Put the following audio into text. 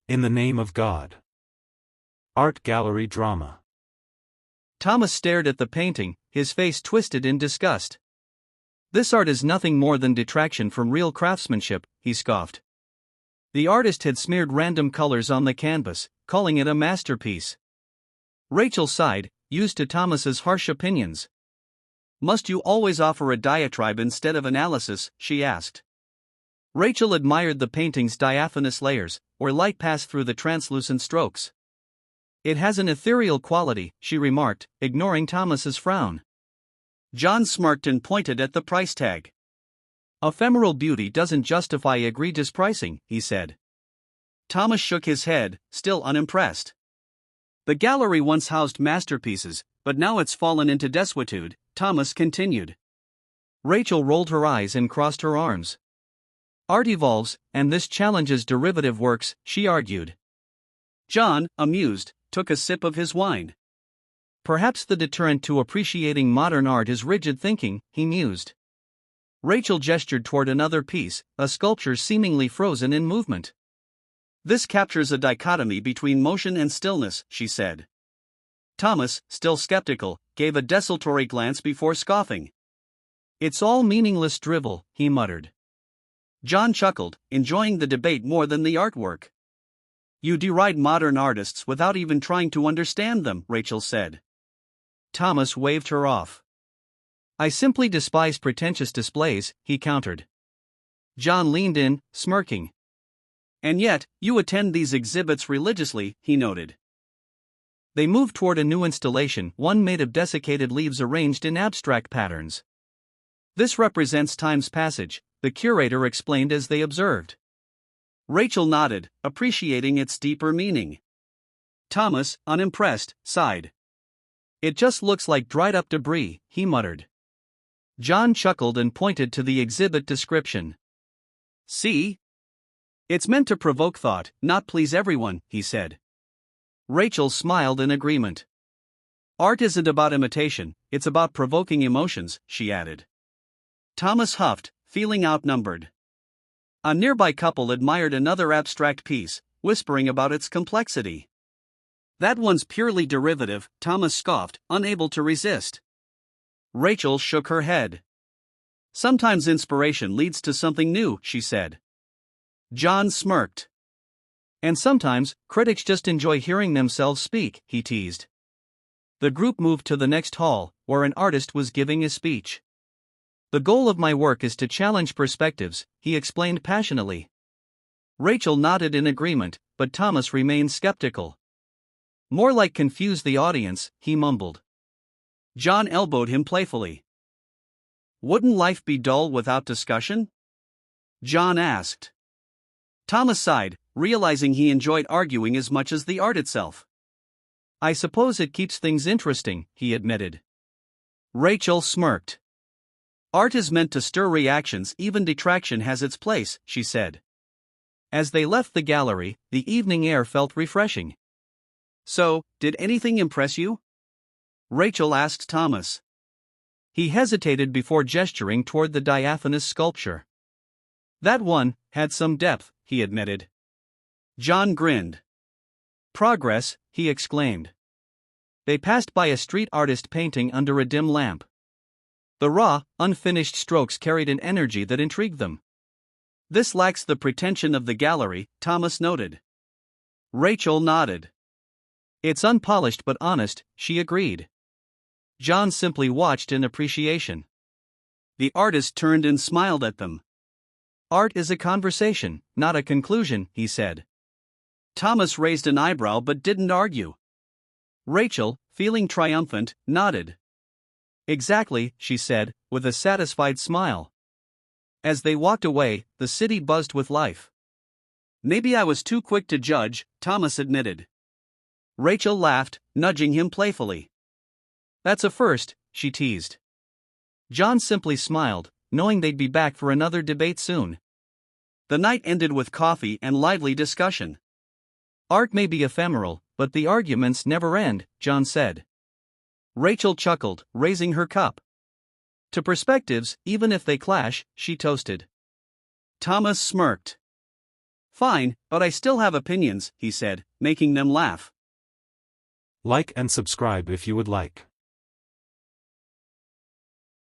In the name of God. Art gallery drama. Thomas stared at the painting, his face twisted in disgust. This art is nothing more than detraction from real craftsmanship, he scoffed. The artist had smeared random colors on the canvas, calling it a masterpiece. Rachel sighed, used to Thomas's harsh opinions. Must you always offer a diatribe instead of analysis, she asked. Rachel admired the painting's diaphanous layers, where light passed through the translucent strokes. It has an ethereal quality, she remarked, ignoring Thomas's frown. John smirked and pointed at the price tag. Ephemeral beauty doesn't justify egregious pricing, he said. Thomas shook his head, still unimpressed. The gallery once housed masterpieces, but now it's fallen into desuetude, Thomas continued. Rachel rolled her eyes and crossed her arms. Art evolves, and this challenges derivative works, she argued. John, amused, took a sip of his wine. Perhaps the deterrent to appreciating modern art is rigid thinking, he mused. Rachel gestured toward another piece, a sculpture seemingly frozen in movement. This captures a dichotomy between motion and stillness, she said. Thomas, still skeptical, gave a desultory glance before scoffing. It's all meaningless drivel, he muttered. John chuckled, enjoying the debate more than the artwork. You deride modern artists without even trying to understand them, Rachel said. Thomas waved her off. I simply despise pretentious displays, he countered. John leaned in, smirking. And yet, you attend these exhibits religiously, he noted. They moved toward a new installation, one made of desiccated leaves arranged in abstract patterns. This represents time's passage, the curator explained as they observed. Rachel nodded, appreciating its deeper meaning. Thomas, unimpressed, sighed. It just looks like dried-up debris, he muttered. John chuckled and pointed to the exhibit description. See? It's meant to provoke thought, not please everyone, he said. Rachel smiled in agreement. Art isn't about imitation, it's about provoking emotions, she added. Thomas huffed, feeling outnumbered. A nearby couple admired another abstract piece, whispering about its complexity. That one's purely derivative, Thomas scoffed, unable to resist. Rachel shook her head. Sometimes inspiration leads to something new, she said. John smirked. And sometimes, critics just enjoy hearing themselves speak, he teased. The group moved to the next hall, where an artist was giving a speech. The goal of my work is to challenge perspectives, he explained passionately. Rachel nodded in agreement, but Thomas remained skeptical. More like confuse the audience, he mumbled. John elbowed him playfully. Wouldn't life be dull without discussion? John asked. Thomas sighed, realizing he enjoyed arguing as much as the art itself. I suppose it keeps things interesting, he admitted. Rachel smirked. Art is meant to stir reactions, even detraction has its place, she said. As they left the gallery, the evening air felt refreshing. So, did anything impress you? Rachel asked Thomas. He hesitated before gesturing toward the diaphanous sculpture. That one had some depth, he admitted. John grinned. Progress, he exclaimed. They passed by a street artist painting under a dim lamp. The raw, unfinished strokes carried an energy that intrigued them. This lacks the pretension of the gallery, Thomas noted. Rachel nodded. It's unpolished but honest, she agreed. John simply watched in appreciation. The artist turned and smiled at them. Art is a conversation, not a conclusion, he said. Thomas raised an eyebrow but didn't argue. Rachel, feeling triumphant, nodded. Exactly, she said, with a satisfied smile. As they walked away, the city buzzed with life. Maybe I was too quick to judge, Thomas admitted. Rachel laughed, nudging him playfully. That's a first, she teased. John simply smiled, knowing they'd be back for another debate soon. The night ended with coffee and lively discussion. Art may be ephemeral, but the arguments never end, John said. Rachel chuckled, raising her cup. To perspectives, even if they clash, she toasted. Thomas smirked. Fine, but I still have opinions, he said, making them laugh. Like and subscribe if you would like.